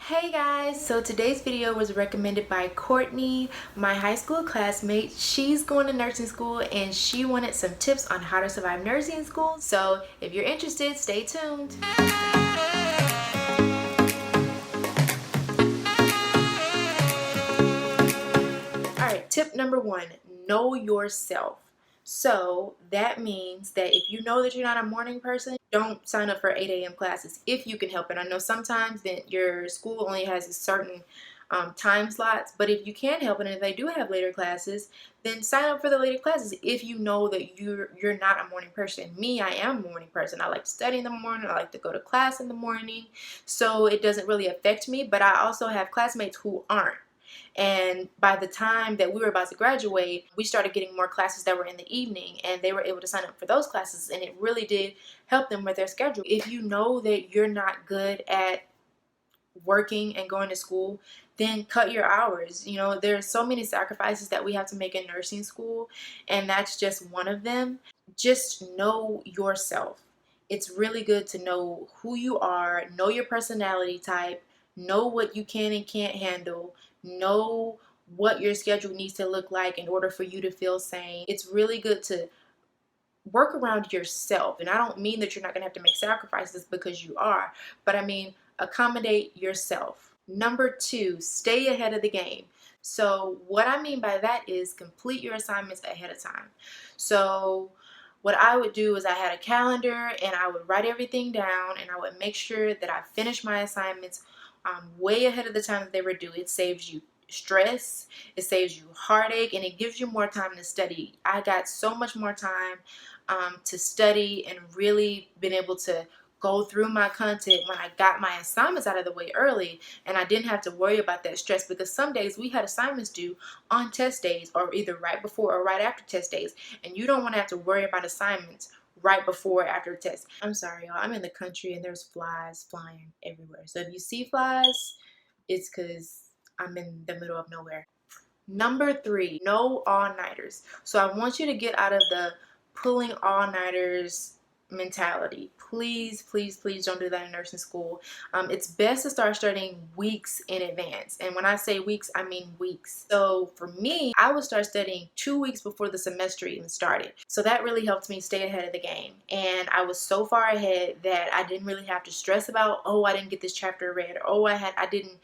Hey guys, so today's video was recommended by Courtney, my high school classmate. She's going to nursing school and she wanted some tips on how to survive nursing school. So if you're interested, stay tuned. Alright, tip number one, know yourself. So that means that if you know that you're not a morning person, don't sign up for 8 a.m. classes if you can help it. I know sometimes that your school only has a certain time slots, but if you can help it and if they do have later classes, then sign up for the later classes if you know that you're not a morning person. Me, I am a morning person. I like to study in the morning. I like to go to class in the morning, so it doesn't really affect me, but I also have classmates who aren't. And by the time that we were about to graduate, we started getting more classes that were in the evening, and they were able to sign up for those classes, and it really did help them with their schedule. If you know that you're not good at working and going to school, then cut your hours. You know, there's so many sacrifices that we have to make in nursing school, and that's just one of them. Just know yourself. It's really good to know who you are, know your personality type, know what you can and can't handle, know what your schedule needs to look like in order for you to feel sane. It's really good to work around yourself. And I don't mean that you're not going to have to make sacrifices, because you are, but I mean accommodate yourself. Number two, stay ahead of the game. So what I mean by that is complete your assignments ahead of time. So what I would do is I had a calendar and I would write everything down, and I would make sure that I finished my assignments way ahead of the time that they were due. It saves you stress, it saves you heartache, and it gives you more time to study. I got so much more time to study and really been able to go through my content when I got my assignments out of the way early, and I didn't have to worry about that stress, because some days we had assignments due on test days, or either right before or right after test days, and you don't want to have to worry about assignments right before or after a test. I'm sorry, y'all, I'm in the country and there's flies flying everywhere, so if you see flies, it's because I'm in the middle of nowhere. Number three, no all-nighters. So I want you to get out of the pulling all-nighters mentality. Please, please, please don't do that in nursing school. It's best to start studying weeks in advance. And when I say weeks, I mean weeks. So for me, I would start studying 2 weeks before the semester even started. So that really helped me stay ahead of the game. And I was so far ahead that I didn't really have to stress about, oh, I didn't get this chapter read, or oh, I didn't,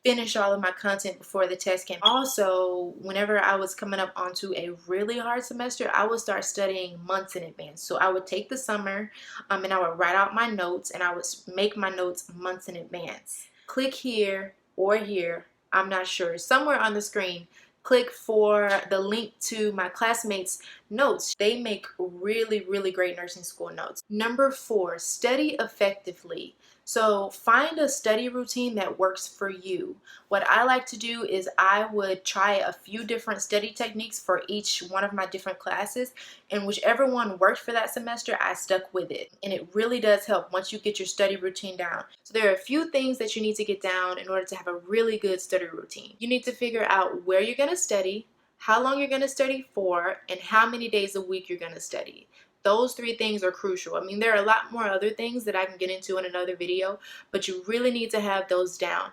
finish all of my content before the test came. Also, whenever I was coming up onto a really hard semester, I would start studying months in advance. So I would take the summer and I would write out my notes, and I would make my notes months in advance. Click here or here, I'm not sure, somewhere on the screen. Click for the link to my classmates' notes. They make really, really great nursing school notes. Number four, study effectively. So find a study routine that works for you. What I like to do is I would try a few different study techniques for each one of my different classes, and whichever one worked for that semester, I stuck with it. And it really does help once you get your study routine down. So there are a few things that you need to get down in order to have a really good study routine. You need to figure out where you're going to study, how long you're going to study for, and how many days a week you're going to study. Those three things are crucial. I mean, there are a lot more other things that I can get into in another video, but you really need to have those down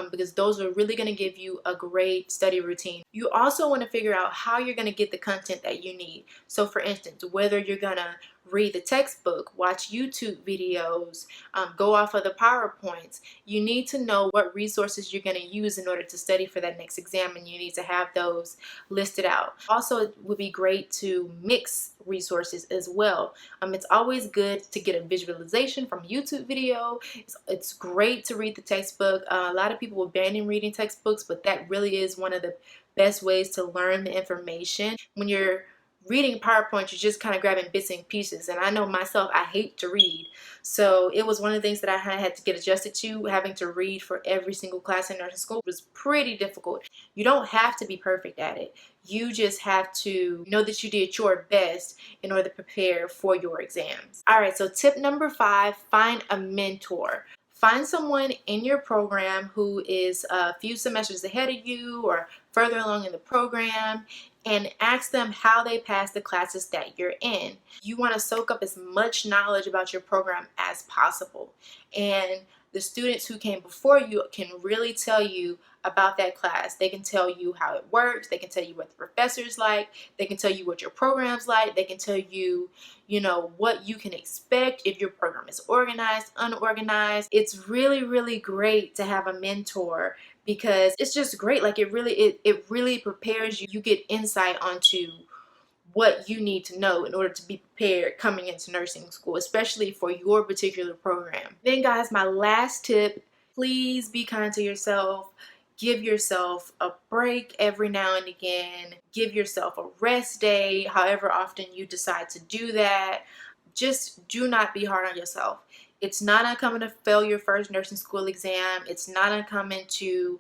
because those are really going to give you a great study routine. You also want to figure out how you're going to get the content that you need. So for instance, whether you're going to read the textbook, watch YouTube videos, go off of the PowerPoints, you need to know what resources you're going to use in order to study for that next exam, and you need to have those listed out. Also, it would be great to mix resources as well. It's always good to get a visualization from a YouTube video. It's great to read the textbook. A lot of people abandon reading textbooks, but that really is one of the best ways to learn the information. When you're reading PowerPoint, you're just kind of grabbing bits and pieces, and I know myself, I hate to read, so it was one of the things that I had to get adjusted to. Having to read for every single class in nursing school was pretty difficult. You don't have to be perfect at it. You just have to know that you did your best in order to prepare for your exams. All right, so tip number five, find a mentor. Find someone in your program who is a few semesters ahead of you or further along in the program, and ask them how they passed the classes that you're in. You want to soak up as much knowledge about your program as possible. And the students who came before you can really tell you about that class. They can tell you how it works. They can tell you what the professor's like. They can tell you what your program's like. They can tell you, you know, what you can expect if your program is organized, unorganized. It's really, really great to have a mentor because it's just great. Like it really prepares you. You get insight onto what you need to know in order to be prepared coming into nursing school, especially for your particular program. Then guys, my last tip, please be kind to yourself. Give yourself a break every now and again. Give yourself a rest day, however often you decide to do that. Just do not be hard on yourself. It's not uncommon to fail your first nursing school exam. It's not uncommon to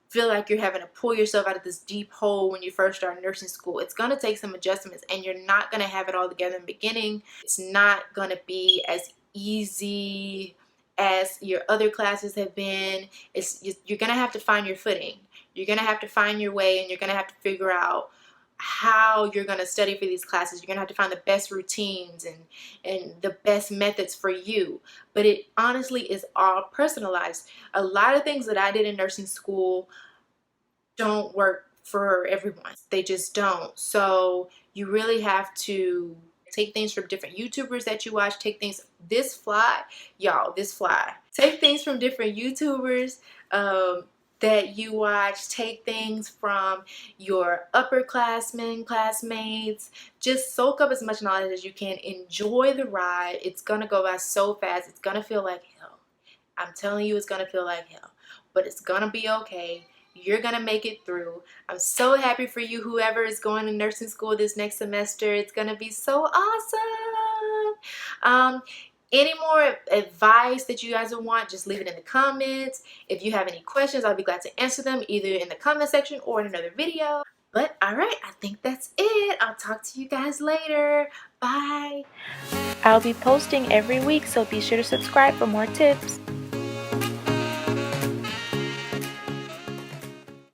feel like you're having to pull yourself out of this deep hole when you first start nursing school. It's going to take some adjustments, and you're not going to have it all together in the beginning. It's not going to be as easy as your other classes have been. You're going to have to find your footing. You're going to have to find your way, and you're going to have to figure out how you're going to study for these classes. You're going to have to find the best routines and the best methods for you. But it honestly is all personalized. A lot of things that I did in nursing school don't work for everyone. They just don't. So you really have to take things from different YouTubers that you watch. Take things, this fly, y'all, this fly. Take things from different YouTubers that you watch. Take things from your upperclassmen, classmates. Just soak up as much knowledge as you can. Enjoy the ride. It's gonna go by so fast. It's gonna feel like hell. I'm telling you, it's gonna feel like hell, but it's gonna be okay. You're gonna make it through. I'm so happy for you, whoever is going to nursing school this next semester. It's gonna be so awesome. Any more advice that you guys would want, just leave it in the comments. If you have any questions, I'll be glad to answer them either in the comment section or in another video. But all right, I think that's it. I'll talk to you guys later. Bye. I'll be posting every week, so be sure to subscribe for more tips.